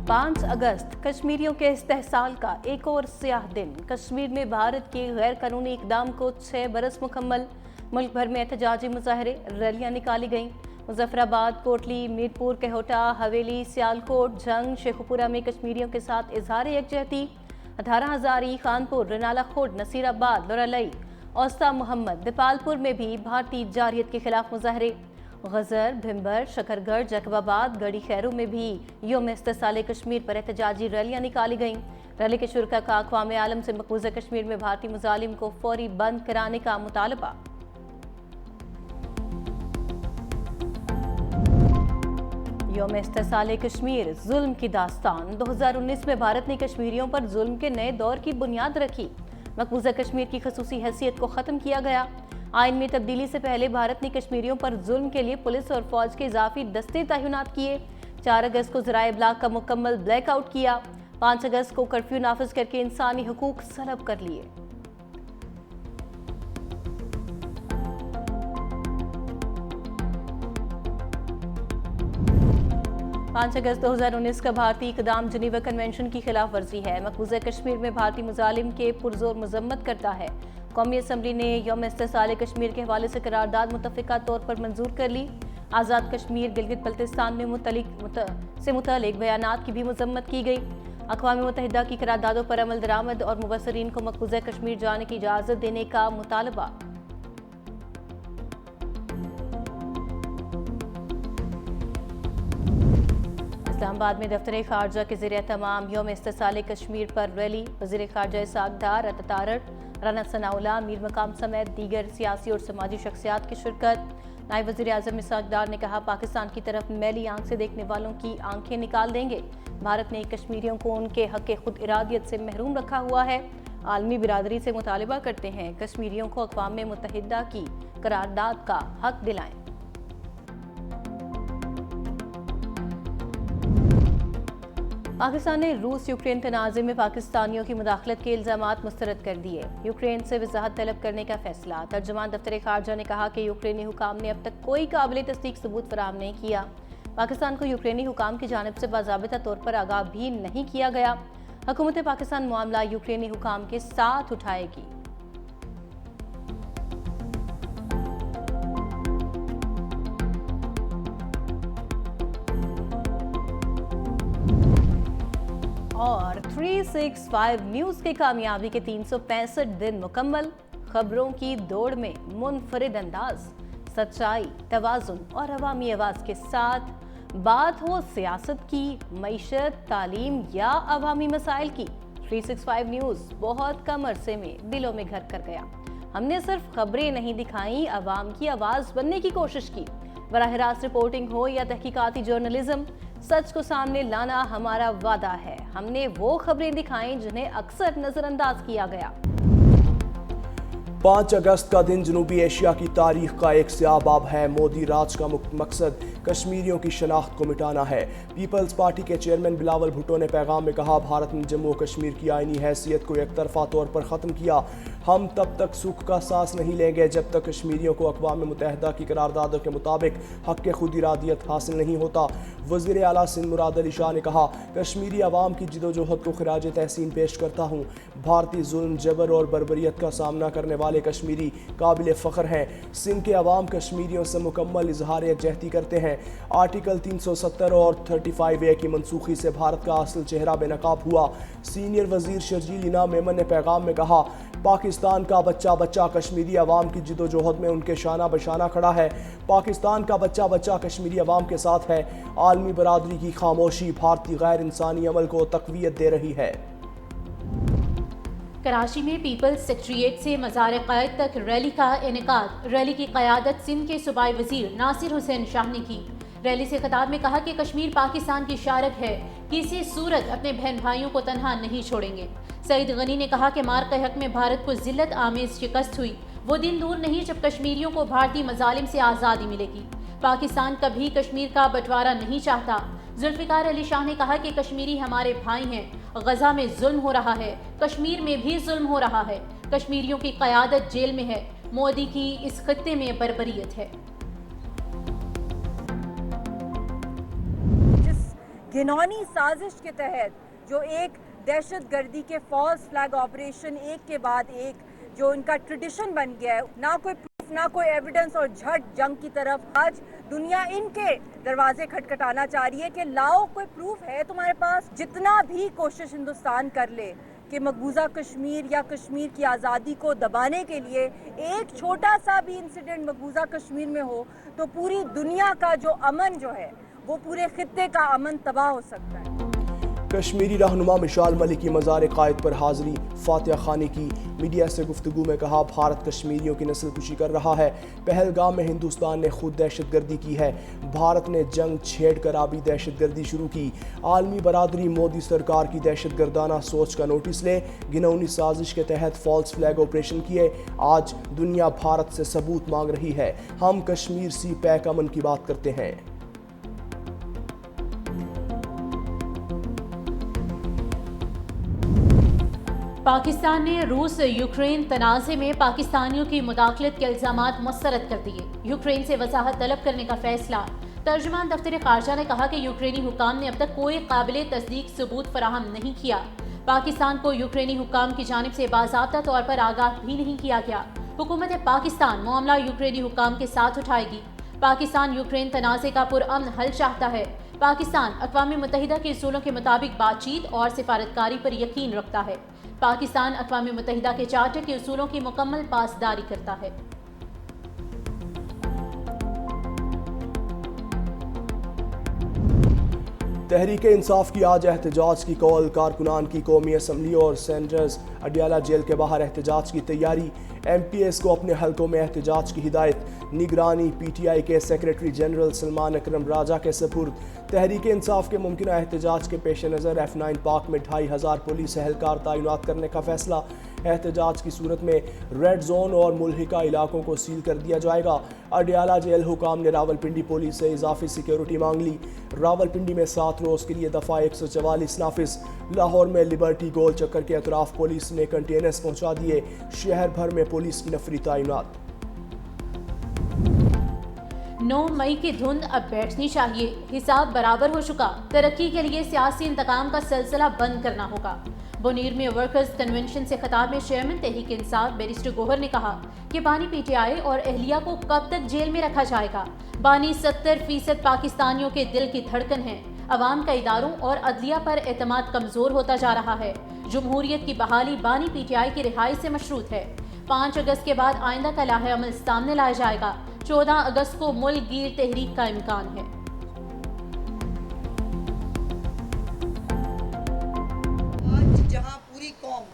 5 अगस्त कश्मीरियों के इस्तेहसाल का एक और स्याह दिन। कश्मीर में भारत के गैर कानूनी इकदाम को 6 बरस मुकम्मल। मुल्क भर में एहतजाजी मुजाहरे, रैलियां निकाली गईं। मुजफ्फराबाद, कोटली, मीरपुर, केहोटा, हवेली, सियालकोट, जंग, शेखुपुरा में कश्मीरियों के साथ इजहार यकजहती। 18 हजारी, खानपुर, रनाला खुर्द, नसीराबाद, लोरालई, औस्ता मोहम्मद, दीपालपुर में भी भारतीय जारियत के खिलाफ मुजाहरे। गजर, भिम्बर, शकरगढ़, जैकबाबाद, गढ़ी खैरू में भी योम इस्तेहसाल कश्मीर पर एहतजाजी रैलियां निकाली गईं। रैली के शुरका का अक़वाम आलम से मकबूजा कश्मीर में भारतीय मुजालिम को फौरी बंद कराने का मुतालबा। योम इस्तेहसाल कश्मीर, जुल्म की दास्तान। 2019 में भारत ने कश्मीरियों पर जुल्म के नए दौर की बुनियाद रखी। मकबूजा कश्मीर की खसूसी हैसियत को ख़त्म किया गया। आइन में तब्दीली से पहले भारत ने कश्मीरियों पर जुल्म के लिए पुलिस और फौज के इजाफी दस्ते तैनात किए। 4 अगस्त को ज़राए इब्लाग का मुकम्मल ब्लैकआउट किया। 5 अगस्त को कर्फ्यू नाफिज करके इंसानी हुकूक सलब कर लिए। पाँच अगस्त 2019 का भारतीय इक़दाम जिनेवा कन्वेंशन की खिलाफ वर्जी है। मकबूजा कश्मीर में भारतीय मुजालिम के पुरजोर मजम्मत करता है। कौमी असम्बली ने योम इस्तेहसाल कश्मीर के हवाले से करारदाद मुतफ़िका तौर पर मंजूर कर ली। आज़ाद कश्मीर, गिलगित बल्तिस्तान में मुतअल्लिक़ बयानात की भी मजम्मत की गई। अक़वाम मुत्तहिदा की करारदादों पर अमल दरामद और मुबसरीन को मकबूजा कश्मीर जाने की इजाज़त देने का मुतालबा। इस्लामाबाद में दफ्तर खारजा के ज़रिए तमाम योम इस्तेहसाल कश्मीर पर रैली। वज़ीर खारजा इसाक डार, अतातारड़, राना सनाउल्लाह, मीर मकाम समेत दीगर सियासी और समाजी शख्सियात की शिरकत। नायब वज़ीर आज़म इसाक डार ने कहा, पाकिस्तान की तरफ मैली आंख से देखने वालों की आंखें निकाल देंगे। भारत ने कश्मीरियों को उनके हक़ खुद इरादियत से महरूम रखा हुआ है। आलमी बिरादरी से मुतालिबा करते हैं कश्मीरियों को अक़वाम मुत्तहिदा की करारदाद का हक़ दिलाएं। पाकिस्तान ने रूस यूक्रेन तनाज़े में पाकिस्तानियों की मुदाखलत के इल्ज़ामात मुस्तरद कर दिए। यूक्रेन से वज़ाहत तलब करने का फैसला। तर्जुमान दफ्तर खारजा ने कहा कि यूक्रेनी हुकाम ने अब तक कोई काबिल तस्दीक सबूत फराहम नहीं किया। पाकिस्तान को यूक्रेनी हुकाम की जानिब से बाज़ाबिता तौर पर आगाह भी नहीं किया गया। हुकूमत पाकिस्तान मामला यूक्रेनी हुकाम के साथ उठाएगी। और 365 न्यूज़ के कामयाबी के 365 दिन मुकम्मल। खबरों की दौड़ में मुनफरिद अंदाज, सच्चाई, तवाज़ुन और अवामी आवाज़ के साथ बात हो सियासत की, मईशत, तालीम या अवामी मसाइल की। 365 न्यूज़ बहुत कम अरसे में दिलों में घर कर गया। हमने सिर्फ खबरें नहीं दिखाई, अवाम की आवाज़ बनने की कोशिश की। बराह रास्त रिपोर्टिंग हो या तहकीकाती जर्नलिज्म, सच को सामने लाना हमारा वादा है। हमने वो खबरें दिखाई जिन्हें अक्सर नजरअंदाज किया गया। 5 अगस्त का दिन जनूबी एशिया की तारीख का एक स्याह बाब है। मोदी राज का मकसद कश्मीरियों की शनाख्त को मिटाना है। पीपल्स पार्टी के चेयरमैन बिलावल भुट्टो ने पैगाम में कहा, भारत ने जम्मू और कश्मीर की आईनी हैसियत को एक तरफा तौर पर ख़त्म किया। हम तब तक सुख का सांस नहीं लेंगे जब तक कश्मीरियों को अक़वाम मुत्तहिदा की करारदादों के मुताबिक हक़ खुद इरादियत हासिल नहीं होता। वज़ीर आला सिंध मुराद अली शाह ने कहा, कश्मीरी अवाम की जिदोजहद को खिराज तहसीन पेश करता हूँ। भारतीय जुल्म, जबर और बर्बरियत का सामना करने वाले कश्मीरी काबिल फ़ख्र हैं। सिंध के अवाम कश्मीरियों से मुकम्मल इजहार यकजहती करते हैं। आर्टिकल 370 और 35A की मनसूखी से भारत का असल चेहरा बेनकाब हुआ। सीनियर वज़ीर शर्जील इनाम मेमन ने पैगाम में कहा, पाकिस्तान का बच्चा बच्चा कश्मीरी अवाम की जिदोजहद में उनके शाना बशाना खड़ा है। पाकिस्तान का बच्चा बच्चा कश्मीरी अवाम के साथ है। आलमी बरादरी की खामोशी भारतीय गैर इंसानी अमल को तक़वियत दे रही है। कराची में पीपल्स सेक्रेटेरिएट से मज़ार क़ायद तक रैली का इनेकाद। रैली की क़यादत सिंध के सूबाई वज़ीर नासिर हुसैन शाह ने की। रैली से खिताब में कहा कि कश्मीर पाकिस्तान की शारक है, किसी सूरत अपने बहन भाइयों को तनहा नहीं छोड़ेंगे। सईद गनी ने कहा कि मार के हक में भारत को जिल्लत आमेज शिकस्त हुई। वो दिन दूर नहीं जब कश्मीरियों को भारतीय मजालिम से आज़ादी मिलेगी। पाकिस्तान कभी कश्मीर का बंटवारा नहीं चाहता। जुल्फ़िकार अली शाह ने कहा कि कश्मीरी हमारे भाई हैं। गजा में जुल्म हो रहा है, कश्मीर में भी जुल्म हो रहा है। कश्मीरियों की क़यादत जेल में है। मोदी की इस खत्ते में बर्बरियत है। घिनौनी साजिश के तहत जो एक दहशत गर्दी के फॉल्स फ्लैग ऑपरेशन एक के बाद एक जो इनका ट्रेडिशन बन गया है, ना कोई प्रूफ ना कोई एविडेंस और झट जंग की तरफ आज दुनिया इनके दरवाजे खटखटाना चाह रही है कि लाओ कोई प्रूफ है तुम्हारे पास। जितना भी कोशिश हिंदुस्तान कर ले कि मकबूजा कश्मीर या कश्मीर की आज़ादी को दबाने के लिए एक छोटा सा भी इंसिडेंट मकबूजा कश्मीर में हो तो पूरी दुनिया का जो अमन जो है वो पूरे खित्ते का अमन तबाह हो सकता है। कश्मीरी रहनुमा मिशाल मलिक की मज़ार क़ायद पर हाज़री, फातिहा खानी की। मीडिया से गुफ्तगू में कहा, भारत कश्मीरियों की नस्ल कुशी कर रहा है। पहलगाम में हिंदुस्तान ने खुद दहशत गर्दी की है। भारत ने जंग छेड़ कर आबी दहशत गर्दी शुरू की। आलमी बरादरी मोदी सरकार की दहशत गर्दाना सोच का नोटिस ले। घिनौनी साजिश के तहत फॉल्स फ्लैग ऑपरेशन किए। आज दुनिया भारत से सबूत मांग रही है। हम कश्मीर सी पैक अमन की बात करते हैं। पाकिस्तान ने रूस यूक्रेन तनाज़े में पाकिस्तानियों की मुदाखलत के इल्ज़ामात मुस्तरद कर दिए। यूक्रेन से वजाहत तलब करने का फैसला। तर्जुमान दफ्तर ख़ारजा ने कहा कि यूक्रेनी हुक्काम ने अब तक कोई काबिल तस्दीक सबूत फराहम नहीं किया। पाकिस्तान को यूक्रेनी हुक्काम की जानिब से बाज़ाब्ता तौर पर आगाह भी नहीं किया गया। हुकूमत पाकिस्तान मामला यूक्रेनी हुक्काम के साथ उठाएगी। पाकिस्तान यूक्रेन तनाज़े का पुरअमन हल चाहता है। पाकिस्तान अक़वाम मुत्तहिदा के उसूलों के मुताबिक बातचीत और सिफारतकारी पर यकीन रखता है। पाकिस्तान अक़वाम मुत्तहिदा के चार्टर के उसूलों की मुकम्मल पासदारी करता है। तहरीक इंसाफ की आज एहतजाज की कॉल। कारकुनान की कौमी असम्बली और सेंटर्स अडियाला जेल के बाहर एहतजाज की तैयारी। MPS को अपने हलकों में एहतजाज की हिदायत। निगरानी PTI के सेक्रेटरी जनरल सलमान अकरम राजा के सपुर्द। तहरीक इंसाफ के मुमकिना एहतजाज के पेश नज़र F9 पार्क में 2500 पुलिस एहलकार तैनात करने का फैसला। एहतजाज की सूरत में रेड जोन और मुल्हिका इलाकों को सील कर दिया जाएगा। अडियाला जेल हुकाम ने रावलपिंडी पुलिस से इजाफी सिक्योरिटी मांग ली। रावलपिंडी में 7 रोज़ के लिए दफ़ा 144 नाफिज। लाहौर में लिबर्टी गोल चक्कर के अतराफ पुलिस ने कंटेनर्स पहुंचा दिए। शहर भर में पुलिस की नफरी तैनात। 9 मई की धुंध अब बैठनी चाहिए। हिसाब बराबर हो चुका। तरक्की के लिए सियासी इंतकाम का सिलसिला बंद करना होगा। बुनीर में वर्कर्स कन्वेंशन से खिताब में चेयरमैन तहरीक इंसाफ बैरिस्टर गोहर ने कहा कि बानी PTI और अहलिया को कब तक जेल में रखा जाएगा। बानी 70% पाकिस्तानियों के दिल की धड़कन है। अवाम का इदारों और अदलिया पर एतमाद कमजोर होता जा रहा है। जमहूरियत की बहाली बानी PTI की रिहाई से मशरूत है। 5 अगस्त के बाद आइंदा का लाहे अमल सामने लाया जाएगा। 14 अगस्त को मुल्क गीर तहरीक का इम्कान है। जहाँ पूरी कौम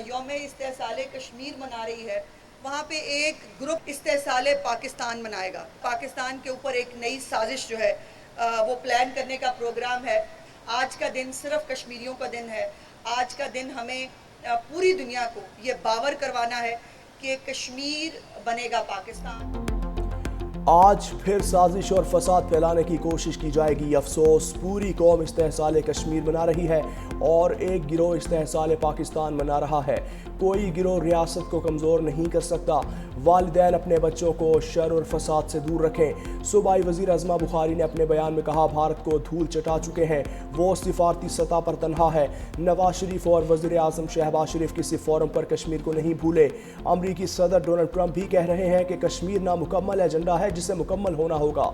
यौम इस्तेहसाल कश्मीर मना रही है, वहाँ पे एक ग्रुप इस्तेहसाल पाकिस्तान मनाएगा। पाकिस्तान के ऊपर एक नई साजिश जो है वो प्लान करने का प्रोग्राम है। आज का दिन सिर्फ कश्मीरियों का दिन है। आज का दिन हमें पूरी दुनिया को ये बावर करवाना है कि कश्मीर बनेगा पाकिस्तान। आज फिर साजिश और फसाद फैलाने की कोशिश की जाएगी। अफसोस, पूरी कौम इस्तेहसाल कश्मीर मना रही है और एक गिरोह इस्तेहसाल पाकिस्तान मना रहा है। कोई गिरोह रियासत को कमज़ोर नहीं कर सकता। वालिदैन अपने बच्चों को शर और फसाद से दूर रखें। सूबाई वज़ीर अज़मा बुखारी ने अपने बयान में कहा, भारत को धूल चटा चुके हैं, वो सिफारती सतह पर तनहा है। नवाज शरीफ और वज़ीर आज़म शहबाज शरीफ किसी फोरम पर कश्मीर को नहीं भूले। अमरीकी सदर डोनाल्ड ट्रंप भी कह रहे हैं कि कश्मीर नामुकम्मल एजेंडा है जिसे मुकम्मल होना होगा।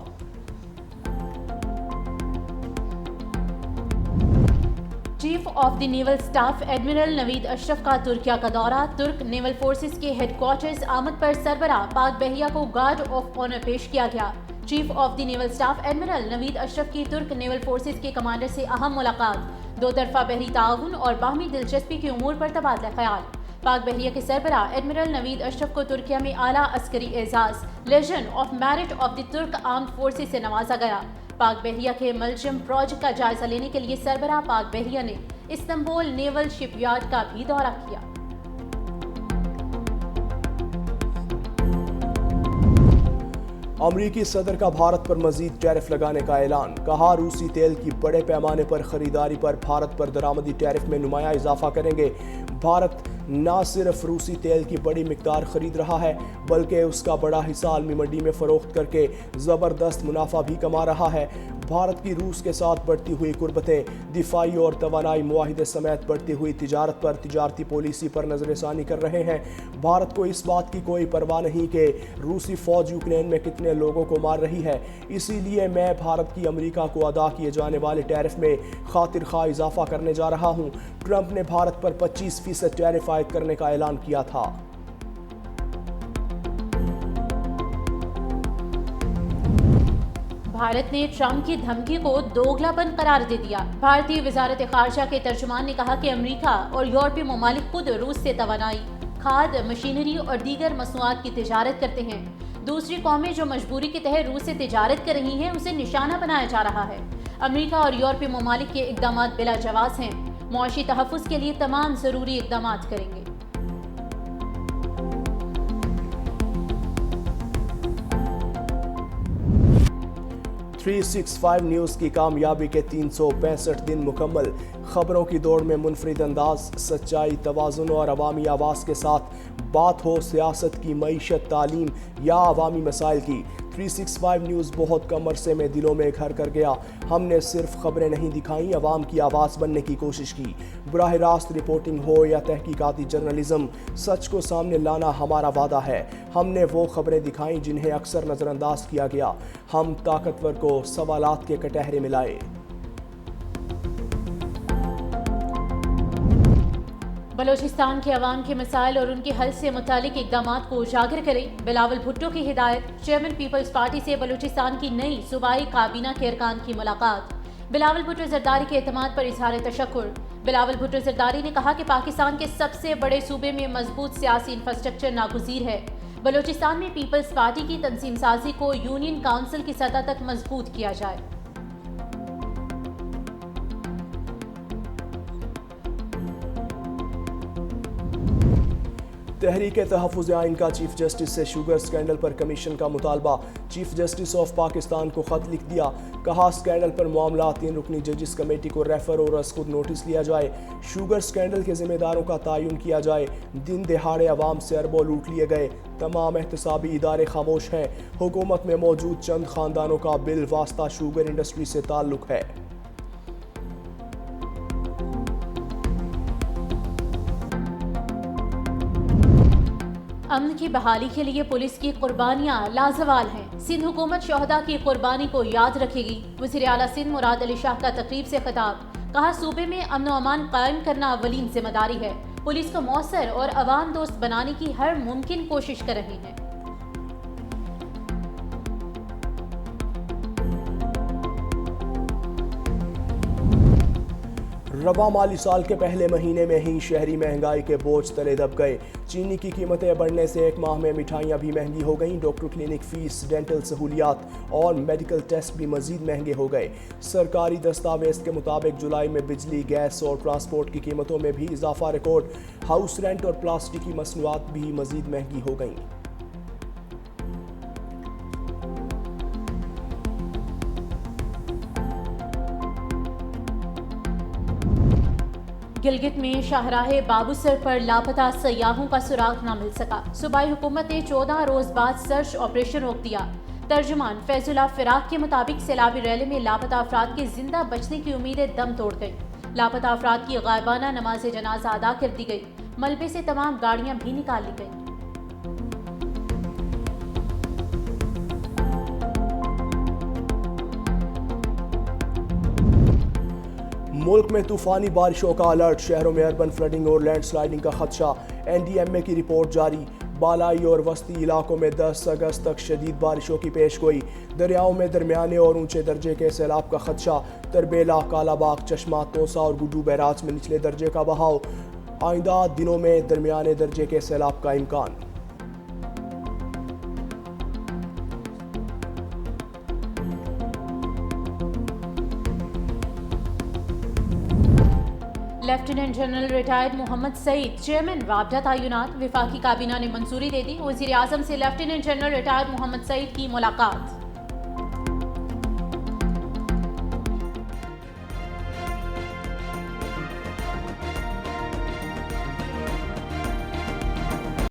Chief of the naval staff admiral Naveed Ashraf का तुर्किया का दौरा। तुर्क नेवल फोर्सेस के हेडक्वार्टर्स आमद पर सरबराह पाक बहरिया को गार्ड ऑफ ऑनर पेश किया गया। Chief of the naval staff admiral Naveed Ashraf की तुर्क नेवल फोर्सेस के कमांडर से अहम मुलाकात। 2 तरफा बहरी ताउन और बाहमी दिलचस्पी के उमूर पर तबादला ख्याल। पाक बहरिया के सरबराह एडमिरल नवीद अशरफ को तुर्किया में आला अस्करी एजाज legion of merit of the Turk armed forces से नवाजा गया। पाक बहरिया के मलजम प्रोजेक्ट का जायजा लेने के लिए सरबराह पाक बहरिया ने इस्तांबुल नेवल शिपयार्ड का भी दौरा किया। अमरीकी सदर का भारत पर मजीद टैरिफ लगाने का ऐलान। कहा, रूसी तेल की बड़े पैमाने पर खरीदारी पर भारत पर दरामदी टैरिफ में नुमाया इजाफा करेंगे। भारत نہ صرف روسی تیل کی بڑی مقدار خرید رہا ہے بلکہ اس کا بڑا حصہ عالمی منڈی میں فروخت کر کے زبردست منافع بھی کما رہا ہے۔ بھارت کی روس کے ساتھ بڑھتی ہوئی قربتیں، دفاعی اور توانائی معاہدے سمیت بڑھتی ہوئی تجارت پر تجارتی پالیسی پر نظر ثانی کر رہے ہیں۔ بھارت کو اس بات کی کوئی پرواہ نہیں کہ روسی فوج یوکرین میں کتنے لوگوں کو مار رہی ہے، اسی لیے میں بھارت کی امریکہ کو ادا کیے جانے والے ٹیرف میں خاطر خواہ اضافہ کرنے جا رہا ہوں۔ ٹرمپ نے بھارت پر 25% ٹیرف عائد کرنے کا اعلان کیا تھا۔ بھارت نے ٹرمپ کی دھمکی کو دوگلا پن قرار دے دیا۔ بھارتی وزارت خارجہ کے ترجمان نے کہا کہ امریکہ اور یورپی ممالک خود روس سے توانائی، کھاد، مشینری اور دیگر مصنوعات کی تجارت کرتے ہیں۔ دوسری قومیں جو مجبوری کے تحت روس سے تجارت کر رہی ہیں اسے نشانہ بنایا جا رہا ہے۔ امریکہ اور یورپی ممالک کے اقدامات بلا جواز ہیں، معاشی تحفظ کے لیے تمام ضروری اقدامات کریں گے۔ 365 نیوز کی کامیابی کے 365 دن مکمل۔ خبروں کی دوڑ میں منفرد انداز، سچائی، توازن اور عوامی آواز کے ساتھ بات ہو سیاست کی، معیشت، تعلیم یا عوامی مسائل کی۔ 365 نیوز بہت کم عرصے میں دلوں میں گھر کر گیا۔ ہم نے صرف خبریں نہیں دکھائیں، عوام کی آواز بننے کی کوشش کی۔ براہ راست رپورٹنگ ہو یا تحقیقاتی جرنلزم، سچ کو سامنے لانا ہمارا وعدہ ہے۔ ہم نے وہ خبریں دکھائیں جنہیں اکثر نظر انداز کیا گیا۔ ہم طاقتور کو سوالات کے کٹہرے میں لائے۔ بلوچستان کے عوام کے مسائل اور ان کے حل سے متعلق اقدامات کو اجاگر کریں، بلاول بھٹو کی ہدایت۔ چیئرمین پیپلز پارٹی سے بلوچستان کی نئی صوبائی کابینہ کے ارکان کی ملاقات۔ بلاول بھٹو زرداری کے اعتماد پر اظہار تشکر۔ بلاول بھٹو زرداری نے کہا کہ پاکستان کے سب سے بڑے صوبے میں مضبوط سیاسی انفراسٹرکچر ناگزیر ہے۔ بلوچستان میں پیپلز پارٹی کی تنظیم سازی کو یونین کونسل کی سطح تک مضبوط کیا جائے۔ تحریک تحفظ آئین کا چیف جسٹس سے شوگر سکینڈل پر کمیشن کا مطالبہ۔ چیف جسٹس آف پاکستان کو خط لکھ دیا، کہا سکینڈل پر معاملہ 3 رکنی ججز کمیٹی کو ریفر اور از خود نوٹس لیا جائے۔ شوگر سکینڈل کے ذمہ داروں کا تعین کیا جائے۔ دن دہاڑے عوام سے اربوں لوٹ لیے گئے، تمام احتسابی ادارے خاموش ہیں۔ حکومت میں موجود چند خاندانوں کا بل واسطہ شوگر انڈسٹری سے تعلق ہے۔ امن کی بحالی کے لیے پولیس کی قربانیاں لازوال ہیں۔ سندھ حکومت شہداء کی قربانی کو یاد رکھے گی۔ وزیر اعلیٰ سندھ مراد علی شاہ کا تقریب سے خطاب، کہا صوبے میں امن و امان قائم کرنا اولین ذمہ داری ہے۔ پولیس کو مؤثر اور عوام دوست بنانے کی ہر ممکن کوشش کر رہے ہیں۔ رواں مالی سال کے پہلے مہینے میں ہی شہری مہنگائی کے بوجھ تلے دب گئے۔ چینی کی قیمتیں بڑھنے سے ایک ماہ میں مٹھائیاں بھی مہنگی ہو گئیں۔ ڈاکٹر کلینک فیس، ڈینٹل سہولیات اور میڈیکل ٹیسٹ بھی مزید مہنگے ہو گئے۔ سرکاری دستاویز کے مطابق جولائی میں بجلی، گیس اور ٹرانسپورٹ کی قیمتوں میں بھی اضافہ ریکارڈ۔ ہاؤس رینٹ اور پلاسٹک کی مصنوعات بھی مزید مہنگی ہو گئیں۔ گلگت میں شاہراہ بابوسر پر لاپتہ سیاحوں کا سراغ نہ مل سکا۔ صوبائی حکومت نے 14 روز بعد سرچ آپریشن روک دیا۔ ترجمان فیض اللہ فراق کے مطابق سیلابی ریلی میں لاپتہ افراد کے زندہ بچنے کی امیدیں دم توڑ گئی۔ لاپتہ افراد کی غائبانہ نماز جنازہ ادا کر دی گئی۔ ملبے سے تمام گاڑیاں بھی نکال لی گئیں۔ ملک میں طوفانی بارشوں کا الرٹ، شہروں میں اربن فلڈنگ اور لینڈ سلائڈنگ کا خدشہ۔ این ڈی ایم اے کی رپورٹ جاری، بالائی اور وسطی علاقوں میں 10 اگست تک شدید بارشوں کی پیش گوئی۔ دریاؤں میں درمیانے اور اونچے درجے کے سیلاب کا خدشہ، تربیلا، کالا باغ، چشمہ، توسا اور گڈو بیراج میں نچلے درجے کا بہاؤ۔ آئندہ دنوں میں درمیانے درجے کے سیلاب کا امکان۔ لیفٹیننٹ جنرل ریٹائرڈ محمد سعید چیئرمین رابطہ تعینات، وفاقی کابینہ نے منظوری دے دی۔ وزیر اعظم سے لیفٹیننٹ جنرل ریٹائرڈ محمد سعید کی ملاقات۔